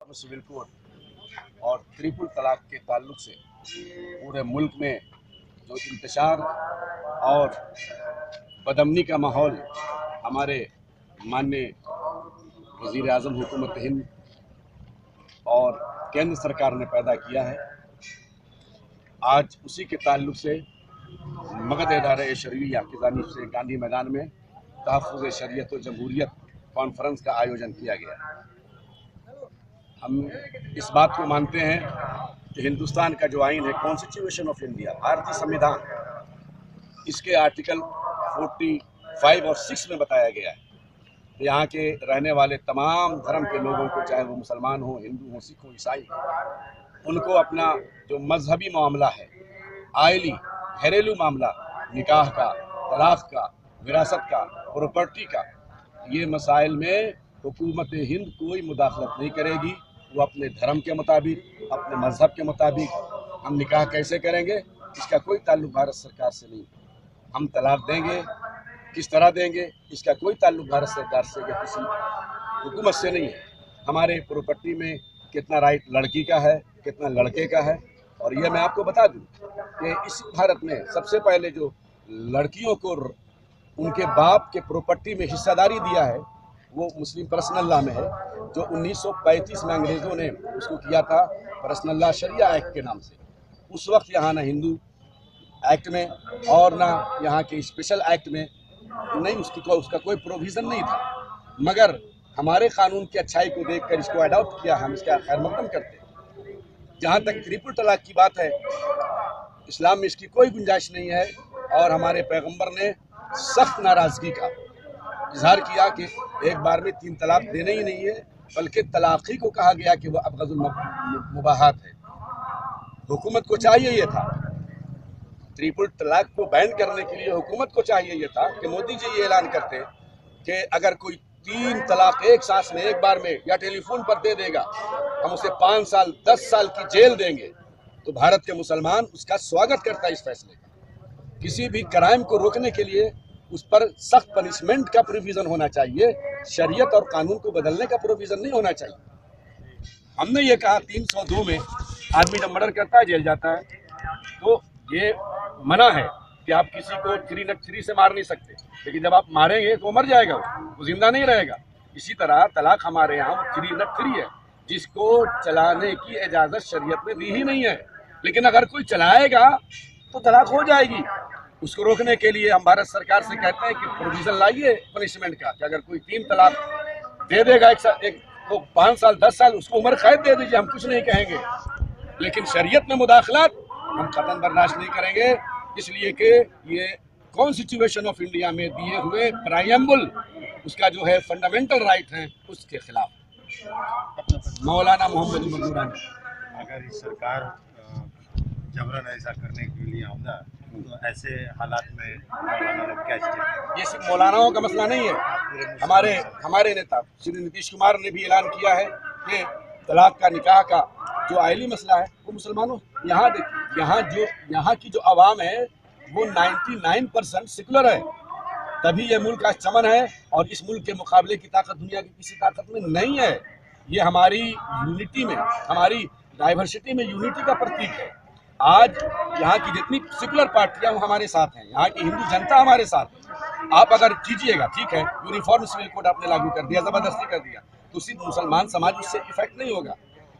Uniform civil code और triple तलाक के ताल्लुक से पूरे मुल्क में जो इंतशार और बदअमनी का माहौल हमारे माननीय वज़ीर आज़म हुकूमत हिंद और केंद्र सरकार ने पैदा किया है, आज उसी के ताल्लुक से मगध इदारे शरिया की जानिब से गांधी मैदान में तहफ़्फ़ुज़ शरीयत और जमहूरियत कॉन्फ्रेंस का आयोजन किया गया। हम इस बात को मानते हैं कि हिंदुस्तान का जो आइन है, कॉन्स्टिट्यूशन ऑफ इंडिया, भारतीय संविधान, इसके आर्टिकल 45 और 6 में बताया गया है कि यहाँ के रहने वाले तमाम धर्म के लोगों को, चाहे वो मुसलमान हो, हिंदू हो, सिख हो, ईसाई हो, उनको अपना जो मजहबी मामला है, आइली घरेलू मामला, निकाह का, तलाक का, विरासत का, प्रॉपर्टी का, ये मसाइल में हुकूमत हिंद कोई मुदाखलत नहीं करेगी। वो अपने धर्म के मुताबिक, अपने मजहब के मुताबिक हम निकाह कैसे करेंगे, इसका कोई ताल्लुक भारत सरकार से नहीं। हम तलाक देंगे, किस तरह देंगे, इसका कोई ताल्लुक भारत सरकार से या किसी हुकूमत से नहीं है। हमारे प्रॉपर्टी में कितना राइट लड़की का है, कितना लड़के का है। और ये मैं आपको बता दूं कि इस भारत में सबसे पहले जो लड़कियों को उनके बाप के प्रॉपर्टी में हिस्सेदारी दिया है, वो मुस्लिम पर्सनल लॉ में है, जो 1935 में अंग्रेज़ों ने उसको किया था पर्सनल लॉ शरिया एक्ट के नाम से। उस वक्त यहाँ ना हिंदू एक्ट में और ना यहाँ के स्पेशल एक्ट में नहीं उसका कोई प्रोविज़न नहीं था, मगर हमारे कानून की अच्छाई को देखकर इसको अडॉप्ट किया, हम इसका खैर मकदम करते हैं। जहाँ तक ट्रिपल तलाक की बात है, इस्लाम में इसकी कोई गुंजाइश नहीं है और हमारे पैगंबर ने सख्त नाराज़गी का इजहार किया कि एक बार में 3 तलाक देने ही नहीं है, बल्कि तलाक़ी को कहा गया कि वह अबग़ज़ुल मुबाहात है। हुकूमत को चाहिए ये था, ट्रिपल तलाक को बैन करने के लिए हुकूमत को चाहिए ये था कि मोदी जी ये ऐलान करते कि अगर कोई 3 तलाक एक सांस में, एक बार में या टेलीफोन पर दे देगा, हम उसे 5 साल 10 साल की जेल देंगे। तो भारत के मुसलमान उसका स्वागत करता है इस फैसले का। किसी भी क्राइम को रोकने के लिए उस पर सख्त पनिशमेंट का प्रोविज़न होना चाहिए, शरीयत और कानून को बदलने का प्रोविज़न नहीं होना चाहिए। हमने ये कहा 302 में आदमी जब मर्डर करता है जेल जाता है, तो ये मना है कि आप किसी को 3 से मार नहीं सकते, लेकिन जब आप मारेंगे तो मर जाएगा, वो जिंदा नहीं रहेगा। इसी तरह तलाक हमारे यहाँ 3 है, जिसको चलाने की इजाज़त शरीयत में दी ही नहीं है, लेकिन अगर कोई चलाएगा तो तलाक हो जाएगी। उसको रोकने के लिए हम भारत सरकार से कहते हैं कि प्रोविज़न लाइए पनिशमेंट का, कि अगर कोई 3 तलाक दे देगा एक तो 5 साल 10 साल उसको उम्र कैद दे दीजिए, हम कुछ नहीं कहेंगे, लेकिन शरीयत में मुदाखलत हम कतई बर्दाश्त नहीं करेंगे। इसलिए कि ये कॉन्स्टिट्यूशन ऑफ इंडिया में दिए हुए प्रायम्बल, उसका जो है फंडामेंटल राइट है, उसके खिलाफ। मौलाना मोहम्मद मजूरानी, अगर इस सरकार जबरन ऐसा करने के लिए आमदा, तो ऐसे हालात में मौलाना लोग क्या स्टेप? ये सिर्फ मौलानाओं का मसला नहीं है, हमारे नेता श्री नीतीश कुमार ने भी ऐलान किया है कि तलाक का, निकाह का जो आइली मसला है वो मुसलमानों, यहाँ देखिए, यहाँ की जो आवाम है वो 99% सेकुलर है, तभी ये मुल्क आज चमन है। और इस मुल्क के मुकाबले की ताकत दुनिया की किसी ताकत में नहीं है। ये हमारी यूनिटी में, हमारी डाइवर्सिटी में यूनिटी का प्रतीक है। आज यहाँ की जितनी सेकुलर पार्टियां वो हमारे साथ हैं, यहाँ की हिंदू जनता हमारे साथ है। आप अगर कीजिएगा, ठीक है, यूनिफॉर्म सिविल कोड आपने लागू कर दिया, ज़बरदस्ती कर दिया, तो सिर्फ मुसलमान समाज उससे इफेक्ट नहीं होगा।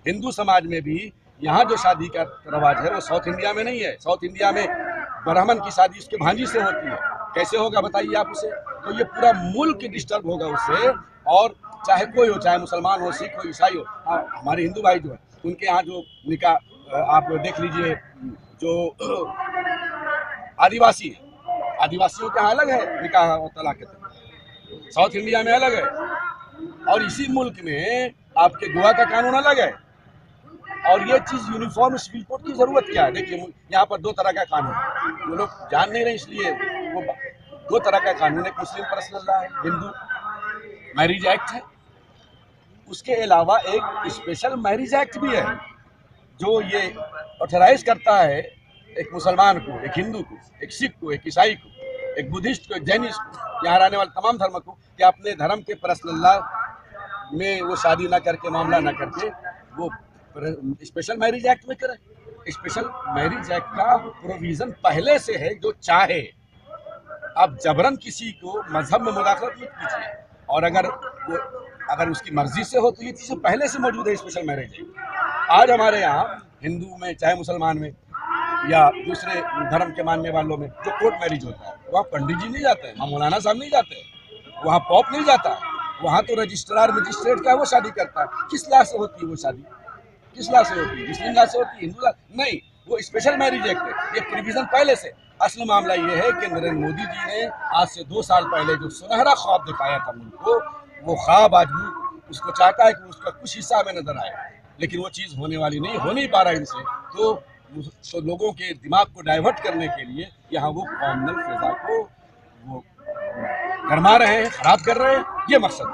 हिंदू समाज में भी यहाँ जो शादी का रवाज है वो साउथ इंडिया में नहीं है। साउथ इंडिया में ब्राह्मण की शादी उसके भांजी से होती है, कैसे होगा बताइए आप उसे? तो ये पूरा मुल्क डिस्टर्ब होगा उससे। और चाहे कोई हो, चाहे मुसलमान हो, सिख हो, ईसाई हो, हमारे हिंदू भाई जो है उनके यहाँ जो निकाह आप देख लीजिए, जो आदिवासी है, आदिवासियों के यहाँ अलग है निकाह और तलाक, साउथ इंडिया में अलग है, और इसी मुल्क में आपके गोवा का कानून अलग है। और ये चीज़ यूनिफॉर्म सिविल कोड की ज़रूरत क्या है? देखिए, यहाँ पर 2 तरह का कानून है, वो लोग जान नहीं रहे, इसलिए वो 2 तरह का कानून है। मुस्लिम पर्सनल लॉ है, हिंदू मैरिज एक्ट है, उसके अलावा एक स्पेशल मैरिज एक्ट भी है जो ये ऑथराइज करता है एक मुसलमान को, एक हिंदू को, एक सिख को, एक ईसाई को, एक बुद्धिस्ट को, एक जैनिस्ट को, यहाँ रहने वाले तमाम धर्म को, कि अपने धर्म के पर्सनल लॉ में वो शादी ना करके, मामला ना करके, वो स्पेशल मैरिज एक्ट में करें। स्पेशल मैरिज एक्ट का प्रोविजन पहले से है, जो चाहे आप जबरन किसी को मजहब में मुदाखलत मत कीजिए। और अगर उसकी मर्जी से हो तो ये चीज़ें पहले से मौजूद है। स्पेशल मैरिज एक्ट आज हमारे यहाँ हिंदू में, चाहे मुसलमान में या दूसरे धर्म के मानने वालों में, जो कोर्ट मैरिज होता है, वहाँ पंडित जी नहीं जाते हैं, वहाँ मौलाना साहब नहीं जाते हैं, वहाँ पॉप नहीं जाता है, वहाँ तो रजिस्ट्रार मजिस्ट्रेट का है, वो शादी करता है। किस लाभ से होती है वो शादी? किस लाभ से होती है? मुस्लिम लाभ से होती है, हिंदू लाभ नहीं। वो स्पेशल मैरिज एक्ट है, ये प्रोविजन पहले से। असल मामला ये है कि नरेंद्र मोदी जी ने आज से 2 साल पहले जो सुनहरा ख्वाब दिखाया था मुल्क को, वो ख्वाब आज उसको चाहता है कि उसका कुछ हिस्सा में नजर आए, लेकिन वो चीज़ होने वाली नहीं, हो नहीं पा रहा इनसे। तो लोगों के दिमाग को डाइवर्ट करने के लिए यहाँ वो कॉमनल फिजा को वो गरमा रहे हैं, खराब कर रहे हैं, ये मकसद है।